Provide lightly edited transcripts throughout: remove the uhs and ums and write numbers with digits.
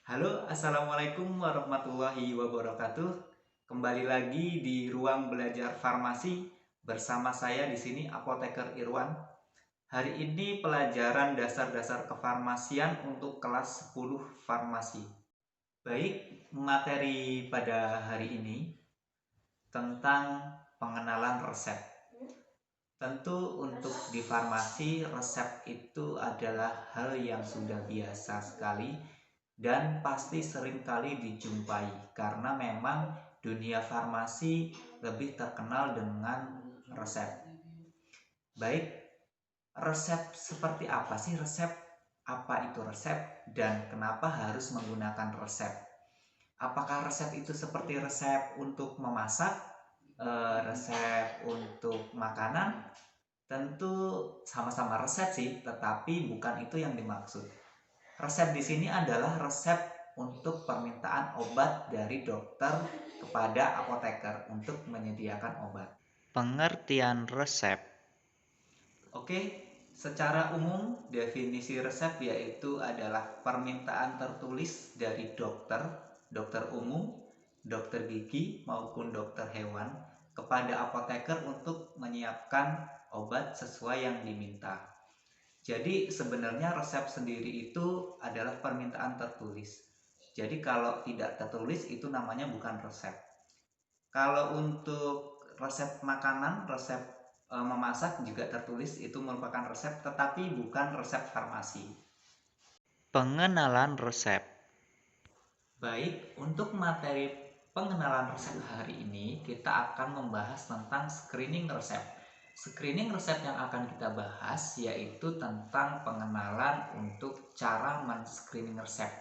Halo, Assalamualaikum warahmatullahi wabarakatuh. Kembali lagi di ruang belajar farmasi bersama saya di sini Apoteker Irwan. Hari ini pelajaran dasar-dasar kefarmasian untuk kelas 10 farmasi. Baik, materi pada hari ini tentang pengenalan resep. Tentu untuk di farmasi resep itu adalah hal yang sudah biasa sekali dan pasti seringkali dijumpai karena memang dunia farmasi lebih terkenal dengan resep. Baik, resep seperti apa sih resep? Apa itu resep dan kenapa harus menggunakan resep? Apakah resep itu seperti resep untuk memasak, resep untuk makanan? Tentu sama-sama resep sih, tetapi bukan itu yang dimaksud. Resep di sini adalah resep untuk permintaan obat dari dokter kepada apoteker untuk menyediakan obat. Pengertian resep. Oke, secara umum definisi resep yaitu adalah permintaan tertulis dari dokter umum, dokter gigi maupun dokter hewan kepada apoteker untuk menyiapkan obat sesuai yang diminta. Jadi sebenarnya resep sendiri itu adalah permintaan tertulis. Jadi kalau tidak tertulis itu namanya bukan resep. Kalau untuk resep makanan, resep memasak juga tertulis itu merupakan resep tetapi bukan resep farmasi. Pengenalan resep. Baik, untuk materi pengenalan resep hari ini kita akan membahas tentang screening resep. Screening resep yang akan kita bahas yaitu tentang pengenalan untuk cara men-screening resep.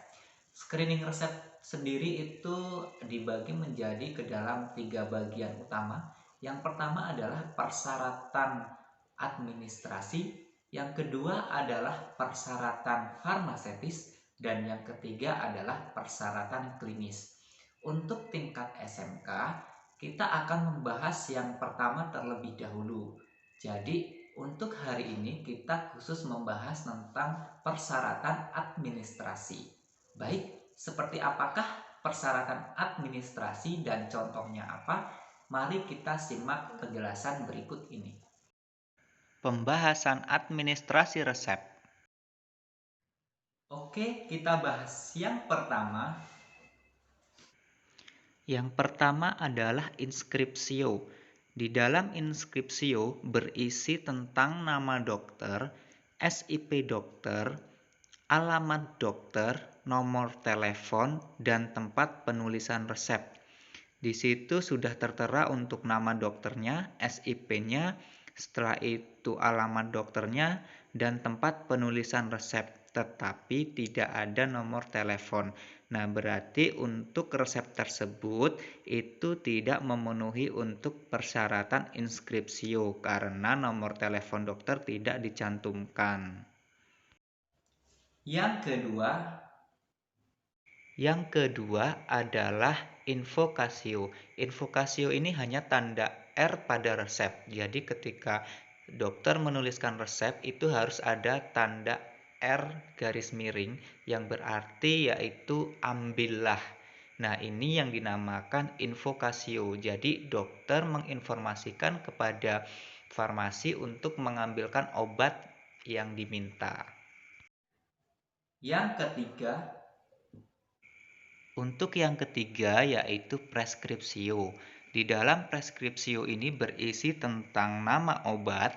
Screening resep sendiri itu dibagi menjadi ke dalam 3 bagian utama. Yang pertama adalah persyaratan administrasi, yang kedua adalah persyaratan farmaseutis, dan yang ketiga adalah persyaratan klinis. Untuk tingkat SMK, kita akan membahas yang pertama terlebih dahulu. Jadi, untuk hari ini kita khusus membahas tentang persyaratan administrasi. Baik, seperti apakah persyaratan administrasi dan contohnya apa? Mari kita simak penjelasan berikut ini. Pembahasan administrasi resep. Oke, kita bahas yang pertama. Yang pertama adalah inskripsio. Di dalam inskripsio berisi tentang nama dokter, SIP dokter, alamat dokter, nomor telepon, dan tempat penulisan resep. Di situ sudah tertera untuk nama dokternya, SIP-nya, setelah itu alamat dokternya, dan tempat penulisan resep, tetapi tidak ada nomor telepon. Nah, berarti untuk resep tersebut itu tidak memenuhi untuk persyaratan inskripsio karena nomor telepon dokter tidak dicantumkan. Yang kedua adalah invokasio. Invokasio ini hanya tanda R pada resep. Jadi ketika dokter menuliskan resep itu harus ada tanda R garis miring yang berarti yaitu ambillah. Nah, ini yang dinamakan invokasio. Jadi dokter menginformasikan kepada farmasi untuk mengambilkan obat yang diminta. Yang ketiga, untuk yang ketiga yaitu preskripsio. Di dalam preskripsio ini berisi tentang nama obat,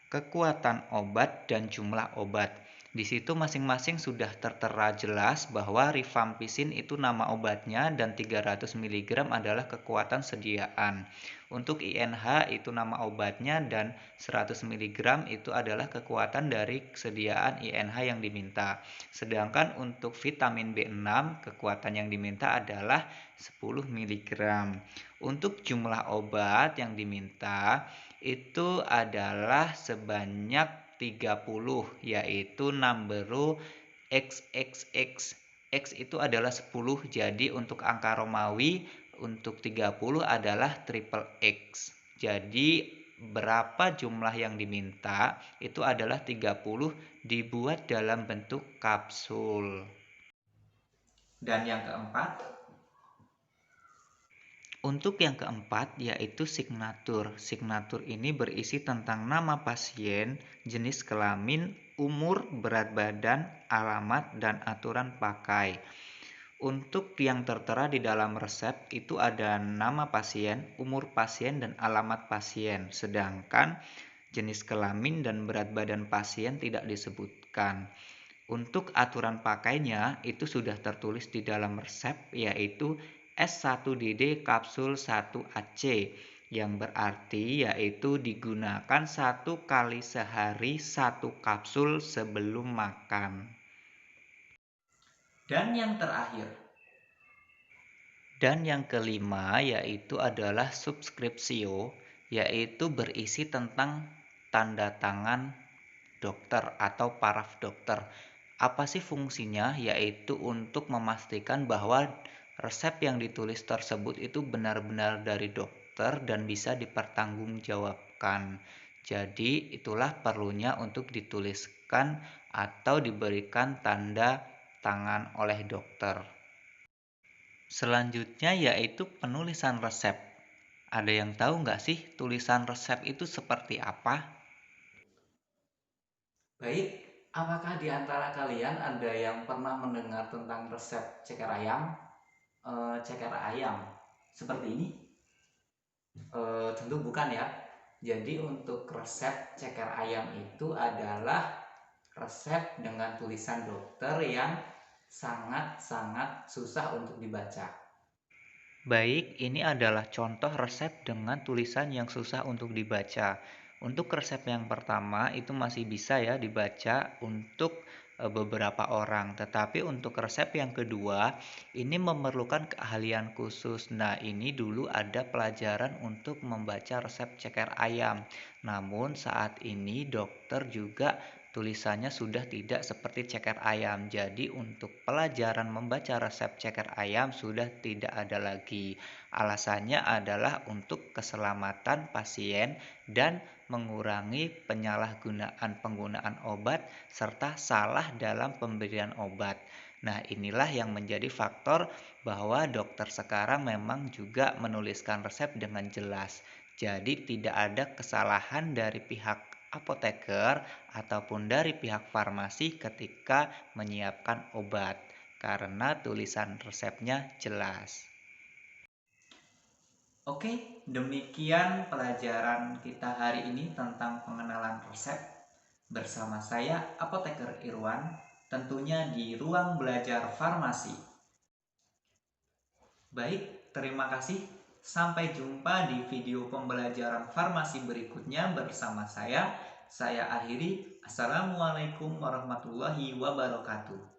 kekuatan obat, dan jumlah obat. Di situ masing-masing sudah tertera jelas bahwa rifampicin itu nama obatnya dan 300 mg adalah kekuatan sediaan. Untuk INH itu nama obatnya dan 100 mg itu adalah kekuatan dari kesediaan INH yang diminta. Sedangkan untuk vitamin B6 kekuatan yang diminta adalah 10 mg. Untuk jumlah obat yang diminta itu adalah sebanyak 30 yaitu numberu XXX. X itu adalah 10, jadi untuk angka Romawi untuk 30 adalah triple X. Jadi berapa jumlah yang diminta itu adalah 30 dibuat dalam bentuk kapsul. Dan yang keempat, untuk yang keempat yaitu signatur. Signatur ini berisi tentang nama pasien, jenis kelamin, umur, berat badan, alamat, dan aturan pakai. Untuk yang tertera di dalam resep itu ada nama pasien, umur pasien, dan alamat pasien. Sedangkan jenis kelamin dan berat badan pasien tidak disebutkan. Untuk aturan pakainya itu sudah tertulis di dalam resep yaitu S1DD kapsul 1AC yang berarti yaitu digunakan 1 kali sehari 1 kapsul sebelum makan. Dan yang kelima yaitu adalah subskripsio, yaitu berisi tentang tanda tangan dokter atau paraf dokter. Apa sih fungsinya? Yaitu untuk memastikan bahwa resep yang ditulis tersebut itu benar-benar dari dokter dan bisa dipertanggungjawabkan. Jadi itulah perlunya untuk dituliskan atau diberikan tanda tangan oleh dokter. Selanjutnya yaitu penulisan resep. Ada yang tahu nggak sih tulisan resep itu seperti apa? Baik, apakah di antara kalian ada yang pernah mendengar tentang resep ceker ayam? Ceker ayam seperti ini? Tentu bukan ya. Jadi untuk resep ceker ayam itu adalah resep dengan tulisan dokter yang sangat-sangat susah untuk dibaca. Baik, ini adalah contoh resep dengan tulisan yang susah untuk dibaca. Untuk resep yang pertama itu masih bisa ya dibaca untuk beberapa orang. Tetapi untuk resep yang kedua ini memerlukan keahlian khusus. Nah, ini dulu ada pelajaran untuk membaca resep ceker ayam. Namun saat ini dokter juga tulisannya sudah tidak seperti ceker ayam. Jadi untuk pelajaran membaca resep ceker ayam sudah tidak ada lagi. Alasannya adalah untuk keselamatan pasien dan mengurangi penyalahgunaan penggunaan obat serta salah dalam pemberian obat. Nah, inilah yang menjadi faktor bahwa dokter sekarang memang juga menuliskan resep dengan jelas. Jadi tidak ada kesalahan dari pihak apoteker ataupun dari pihak farmasi ketika menyiapkan obat karena tulisan resepnya jelas. Oke, demikian pelajaran kita hari ini tentang pengenalan resep bersama saya Apoteker Irwan, tentunya di ruang belajar farmasi. Baik, terima kasih. Sampai jumpa di video pembelajaran farmasi berikutnya bersama saya. Saya akhiri. Assalamualaikum warahmatullahi wabarakatuh.